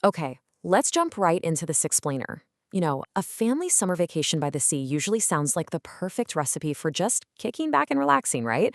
Okay, let's jump right into this explainer. A family summer vacation by the sea usually sounds like the perfect recipe for just kicking back and relaxing, right?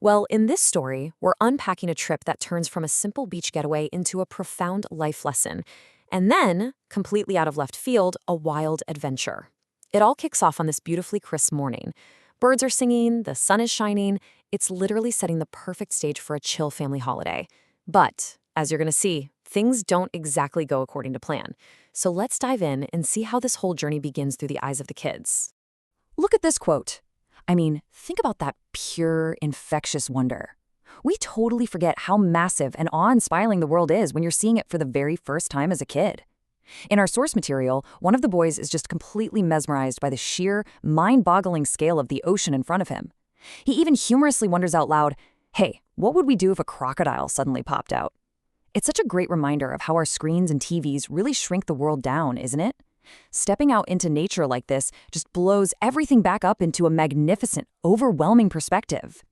Well, in this story, we're unpacking a trip that turns from a simple beach getaway into a profound life lesson. And then, completely out of left field, a wild adventure. It all kicks off on this beautifully crisp morning. Birds are singing, the sun is shining. It's literally setting the perfect stage for a chill family holiday. But, as you're going to see, things don't exactly go according to plan. So let's dive in and see how this whole journey begins through the eyes of the kids. Look at this quote. I mean, think about that pure, infectious wonder. We totally forget how massive and awe-inspiring the world is when you're seeing it for the very first time as a kid. In our source material, one of the boys is just completely mesmerized by the sheer, mind-boggling scale of the ocean in front of him. He even humorously wonders out loud, hey, what would we do if a crocodile suddenly popped out? It's such a great reminder of how our screens and TVs really shrink the world down, isn't it? Stepping out into nature like this just blows everything back up into a magnificent, overwhelming perspective.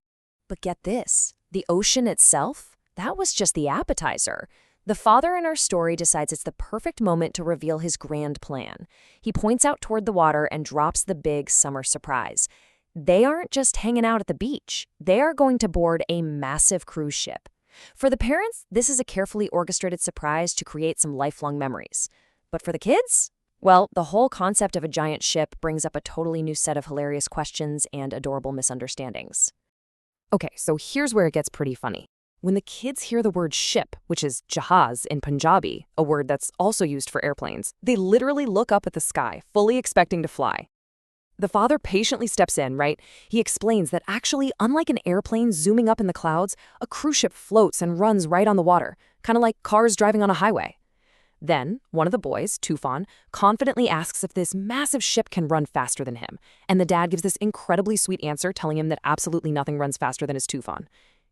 But get this, the ocean itself? That was just the appetizer. The father in our story decides it's the perfect moment to reveal his grand plan. He points out toward the water and drops the big summer surprise. They aren't just hanging out at the beach. They are going to board a massive cruise ship. For the parents, this is a carefully orchestrated surprise to create some lifelong memories. But for the kids? Well, the whole concept of a giant ship brings up a totally new set of hilarious questions and adorable misunderstandings. Okay, so here's where it gets pretty funny. When the kids hear the word ship, which is jahaz in Punjabi, a word that's also used for airplanes, they literally look up at the sky, fully expecting to fly. The father patiently steps in, right? He explains that actually, unlike an airplane zooming up in the clouds, a cruise ship floats and runs right on the water, kind of like cars driving on a highway. Then, one of the boys, Tufan, confidently asks if this massive ship can run faster than him, and the dad gives this incredibly sweet answer telling him that absolutely nothing runs faster than his Tufan.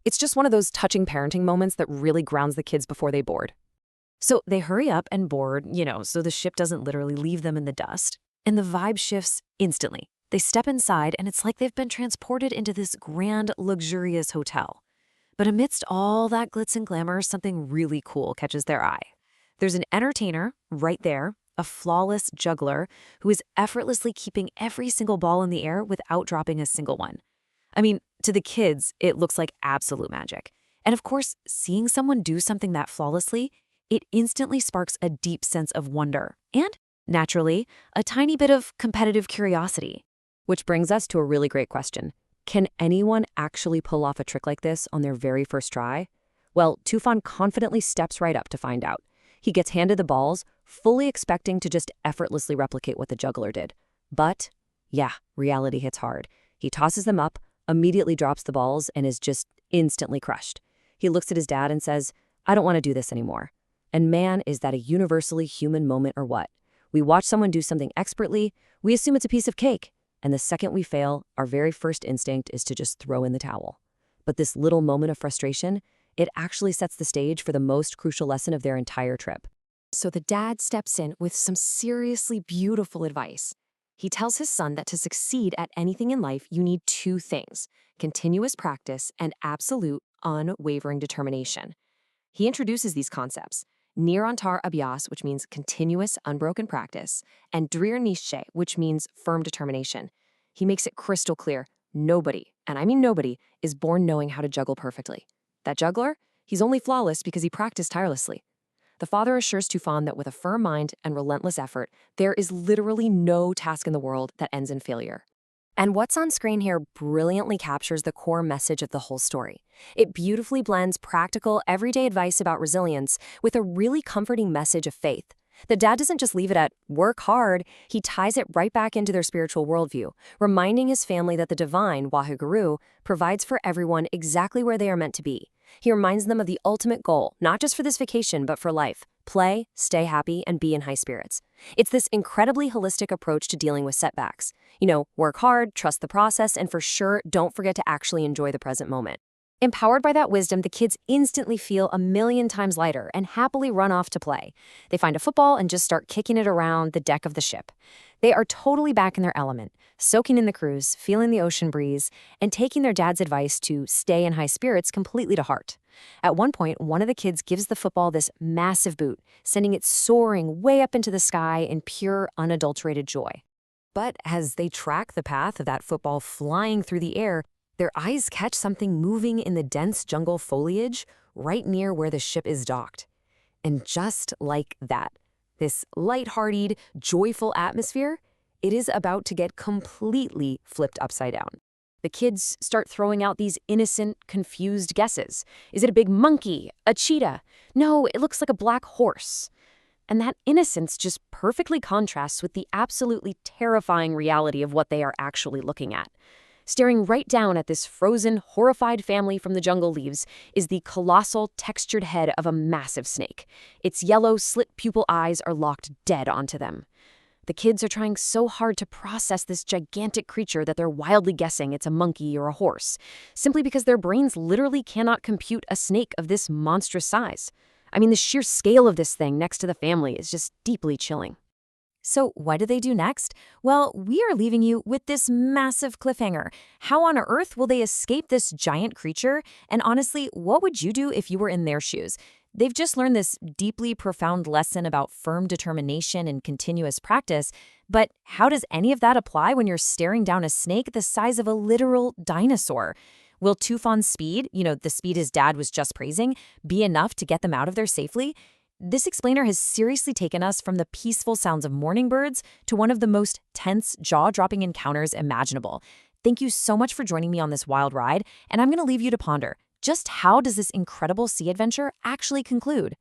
It's just one of those touching parenting moments that really grounds the kids before they board. So they hurry up and board, so the ship doesn't literally leave them in the dust. And the vibe shifts instantly. They step inside, and it's like they've been transported into this grand, luxurious hotel. But amidst all that glitz and glamour, something really cool catches their eye. There's an entertainer right there, a flawless juggler who is effortlessly keeping every single ball in the air without dropping a single one. I mean, to the kids, it looks like absolute magic. And of course, seeing someone do something that flawlessly, it instantly sparks a deep sense of wonder and, naturally, a tiny bit of competitive curiosity. Which brings us to a really great question. Can anyone actually pull off a trick like this on their very first try? Well, Tufan confidently steps right up to find out. He gets handed the balls, fully expecting to just effortlessly replicate what the juggler did. But, yeah, reality hits hard. He tosses them up, immediately drops the balls, and is just instantly crushed. He looks at his dad and says, I don't want to do this anymore. And man, is that a universally human moment or what? We watch someone do something expertly, we assume it's a piece of cake, and the second we fail, our very first instinct is to just throw in the towel. But this little moment of frustration, it actually sets the stage for the most crucial lesson of their entire trip. So the dad steps in with some seriously beautiful advice. He tells his son that to succeed at anything in life, you need two things: continuous practice and absolute, unwavering determination. He introduces these concepts: Nirantar Abhyas, which means continuous, unbroken practice, and Drir Nishchay, which means firm determination. He makes it crystal clear, nobody, and I mean nobody, is born knowing how to juggle perfectly. That juggler, he's only flawless because he practiced tirelessly. The father assures Tufan that with a firm mind and relentless effort, there is literally no task in the world that ends in failure. And what's on screen here brilliantly captures the core message of the whole story. It beautifully blends practical, everyday advice about resilience with a really comforting message of faith. The dad doesn't just leave it at work hard, he ties it right back into their spiritual worldview, reminding his family that the divine, Waheguru, provides for everyone exactly where they are meant to be. He reminds them of the ultimate goal, not just for this vacation, but for life: play, stay happy, and be in high spirits. It's this incredibly holistic approach to dealing with setbacks. Work hard, trust the process, and for sure, don't forget to actually enjoy the present moment. Empowered by that wisdom, the kids instantly feel a million times lighter and happily run off to play. They find a football and just start kicking it around the deck of the ship. They are totally back in their element, soaking in the cruise, feeling the ocean breeze, and taking their dad's advice to stay in high spirits completely to heart. At one point, one of the kids gives the football this massive boot, sending it soaring way up into the sky in pure, unadulterated joy. But as they track the path of that football flying through the air, their eyes catch something moving in the dense jungle foliage right near where the ship is docked. And just like that, this lighthearted, joyful atmosphere, it is about to get completely flipped upside down. The kids start throwing out these innocent, confused guesses. Is it a big monkey? A cheetah? No, it looks like a black horse. And that innocence just perfectly contrasts with the absolutely terrifying reality of what they are actually looking at. Staring right down at this frozen, horrified family from the jungle leaves is the colossal, textured head of a massive snake. Its yellow, slit-pupil eyes are locked dead onto them. The kids are trying so hard to process this gigantic creature that they're wildly guessing it's a monkey or a horse, simply because their brains literally cannot compute a snake of this monstrous size. I mean, the sheer scale of this thing next to the family is just deeply chilling. So what do they do next? Well, we are leaving you with this massive cliffhanger. How on earth will they escape this giant creature? And honestly, what would you do if you were in their shoes? They've just learned this deeply profound lesson about firm determination and continuous practice, but how does any of that apply when you're staring down a snake the size of a literal dinosaur? Will Tufan's speed, the speed his dad was just praising, be enough to get them out of there safely? This explainer has seriously taken us from the peaceful sounds of morning birds to one of the most tense, jaw-dropping encounters imaginable. Thank you so much for joining me on this wild ride, and I'm going to leave you to ponder. Just how does this incredible sea adventure actually conclude?